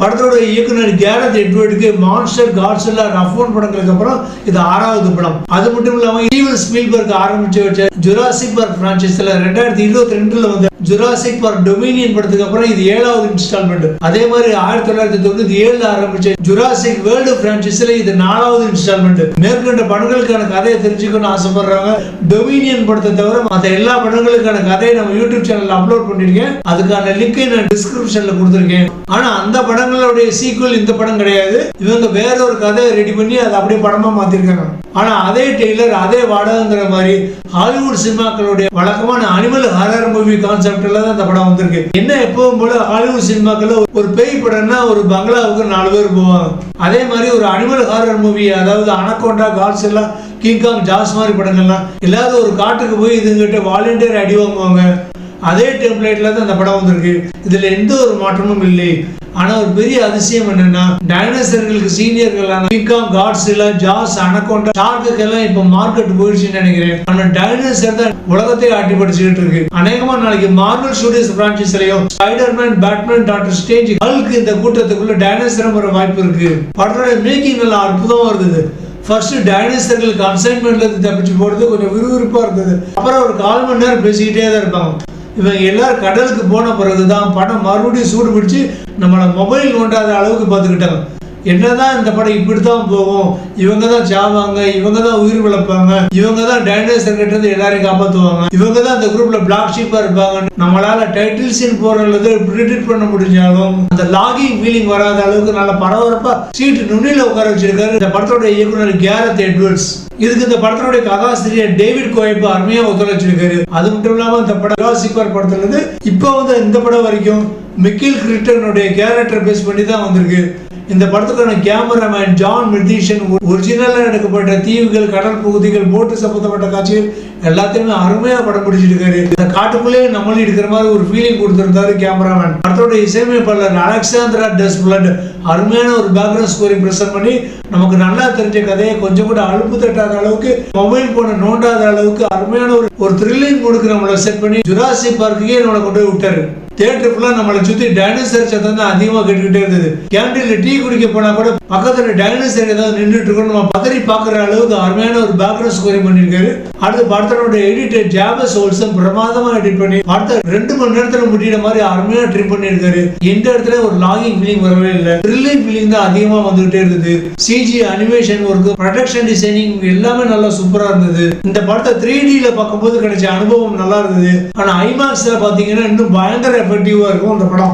படத்தோட இயக்குனர் Gareth எட்வர்டுக்கு monster, Godzilla, ரஃபோன் படங்களுக்கு அப்புறம் இது 6வது படம். அது மட்டும் இல்லாம ஸ்டீவன் ஸ்பீல்பர்க் ஆரம்பிச்சு வச்ச ஜுராசிக் பார்க் பிரான்சைஸ்ல 2022ல வந்து ஜுராசிக் பார்க் டொமினியன் படத்துக்கு அப்புறம் இது 7வது இன்ஸ்டால்மெண்ட். அதே மாதிரி 1997 ஆரம்பிச்ச ஜுராசிக் வேர்ல்டு பிரான்சைஸ்ல இது 4வது இன்ஸ்டால்மெண்ட். மேற்கண்ட படங்களுக்கான கதையை தெரிஞ்சுக்கணும்னு ஆசைப்படுறவங்க டொமினியன் படத்தை தவிர மற்ற எல்லா படங்களுக்கான கதையை நம்ம யூடியூப் சேனல்ல அப்லோட் பண்ணிருக்கேன். அதுக்கான லிங்கை நான் டிஸ்கிரிப்ஷன்ல கொடுத்திருக்கேன். ஆனா அந்த படங்களுடைய சீக்குவல் இந்த படம் கிடையாது. இவங்க வேற ஒரு கதையை ரெடி பண்ணி அதை அப்படியே படமா மாத்திருக்காங்க. ஆனா அதே டெய்லர், அதே வாடகைங்கிற மாதிரி ஹாலிவுட் சினிமாக்களுடைய வழக்கமான அனிமல் ஹாரர் மூவி கான்செப்ட்ல தான் இந்த படம் வந்திருக்கு. என்ன எப்பவும் போல ஹாலிவுட் சினிமாக்கள்ல ஒரு பேய் படம்னா ஒரு பங்களாவுக்கு 4 பேர் போவாங்க. அதே மாதிரி ஒரு அனிமல் ஹாரர் மூவி, அதாவது அனகோண்டா, காட்ஸில்லா, கிங்காங், ஜாஸ் மாதிரி படங்கள்லாம் எல்லாரும் ஒரு காட்டுக்கு போய் இதுங்கிட்ட வாலண்டியர் அடி வாங்குவாங்க. அதே டெம்ப்ளேட்ல தான் இந்த படம் வந்திருக்கு. இதுல எந்த ஒரு மாற்றமும் இல்லை. ஆனா ஒரு பெரிய அதிசயம் என்னன்னா, டைனோசர்களுக்கு சீனியர்களான கிங்காங், காட்ஸில்லா, ஜாஸ், அனகோண்டா, ஷார்க்குக்கு எல்லாம் இப்ப மார்க்கெட் போயிடுச்சுன்னு நினைக்கிறேன். ஆனா டைனோசர் தான் உலகத்தை ஆட்டி படிச்சுக்கிட்டு இருக்கு. அநேகமா நாளைக்கு மார்வல் ஸ்டுடியோஸ் பிரான்சைஸ்லயும் Spiderman, Batman, Doctor Strange, Hulk இந்த கூட்டத்துக்குள்ள டைனோசர் வர வாய்ப்பு இருக்கு. படத்தோட மேக்கிங் நல்லா அற்புதமா இருந்தது. ஃபர்ஸ்ட் டைனோசர்களுக்கு கன்சைன்மெண்ட்ல இருந்து தப்பிச்சு போறது கொஞ்சம் விறுவிறுப்பா இருந்தது. அப்புறம் ஒரு 1/4 மணி நேரம் பேசிக்கிட்டே தான் இருப்பாங்க. இவங்க எல்லாரும் கடலுக்கு போன பிறகுதான் படம் மறுபடியும் சூடு பிடிச்சு நம்மளை மொபைல் நோண்டாத அளவுக்கு பார்த்துக்கிட்டாங்க. என்னதான் இந்த படம் இப்படித்தான் போகும், இவங்க தான் சாவாங்க, இவங்க தான் உயிர் விளப்பாங்க, இவங்க தான் டைனோசர் கிட்ட இருந்து எல்லாரையும் காப்பாற்றுவாங்க, இவங்க தான் இந்த குரூப்ல பிளாக் ஷீப்பா இருப்பாங்க. நம்மளால டைட்டில் சீன் போறது ப்ரிடிக்ட் பண்ண முடிஞ்சாலும் அந்த லாகிங் ஃபீலிங் வராத அளவுக்கு நல்ல பரபரப்பா சீட்டு நுனியில உட்கார வச்சிருக்காரு இந்த படத்தோட இயக்குனர் கேரத் எட்வர்ட்ஸ். இதுக்கு இந்த படத்தோட கதாசிரியர் டேவிட் கோயப் அருமையா ஒத்துழைச்சிருக்காரு. அது மட்டும் இல்லாம இந்த படம் ஜுராசிக் பார்க் படத்துல இருந்து இப்போ வந்து இந்த படம் வரைக்கும் மிக்கேல் கிரிட்டனுடைய கேரக்டர் பேஸ் பண்ணி தான் வந்திருக்கு. இந்த படத்துக்கான கேமராமேன் ஜான் மெர்டிஷன் ஒரிஜினலா எடுக்கப்பட்ட தீவுகள், கடல் பகுதிகள், போட்டு சம்பந்தப்பட்ட காட்சிகள் எல்லாத்தையுமே அருமையா படம் பிடிச்சிருக்காரு. இந்த காட்டுக்குள்ளே நம்மளும் இருக்கிற மாதிரி ஒரு ஃபீலிங் கொடுத்திருந்தாரு கேமராமேன். படத்தோட இசையமைப்பாளர் அலெக்சாந்திரா டெஸ்பிளட் அருமையான ஒரு பேக்ரவுண்ட் ஸ்கோரிங் பிரசன்ட் பண்ணி நமக்கு நல்லா தெரிஞ்ச கதையை கொஞ்சம் கூட அலுப்பு தட்டாத அளவுக்கு, மொபைல் போன நோண்டாத அளவுக்கு அருமையான ஒரு த்ரில்லிங் கொடுக்கு நம்மளை செட் பண்ணி ஜுராசிக் பார்க்குக்கே நம்மளை கொண்டு போய் விட்டாரு. தியேட்டர் ஃபுல்லா நம்மளை சுத்தி டைனோசர் சத்தம் தான் அதிகமா கேட்டுக்கிட்டே இருந்தது. கேண்டீன்ல டீ குடிக்க போனா கூட பக்கத்துல டைனோசர் ஏதாவது நின்றுட்டு இருக்கணும் நம்ம பதறி பாக்குற அளவுக்கு அருமையான ஒரு பேக்ரவுண்ட் ஸ்கோரிங் பண்ணிருக்காரு. அடுத்து படத்தோட எடிட்டர் ஜாபஸ் ஓல்சன் பிரமாதமா எடிட் பண்ணி படத்தை 2 மணி நேரத்துல முடிகிற மாதிரி அருமையா ட்ரிம் பண்ணிருக்காரு. எந்த இடத்துல ஒரு லாகிங் ஃபீலிங் வரவே இல்லை. த்ரில்லிங் ஃபீலிங் தான் அதிகமா வந்துகிட்டே இருந்தது. CG, animation work, production designing எல்லாமே நல்லா சூப்பரா இருந்தது. இந்த படத்தை 3Dல பார்க்கும்போது கிடைச்ச அனுபவம் நல்லா இருந்தது. ஆனா ஐமாக்ஸ்ல பாத்தீங்கன்னா இன்னும் பயங்கர எஃபெக்டிவா இருக்கும் இந்த படம்.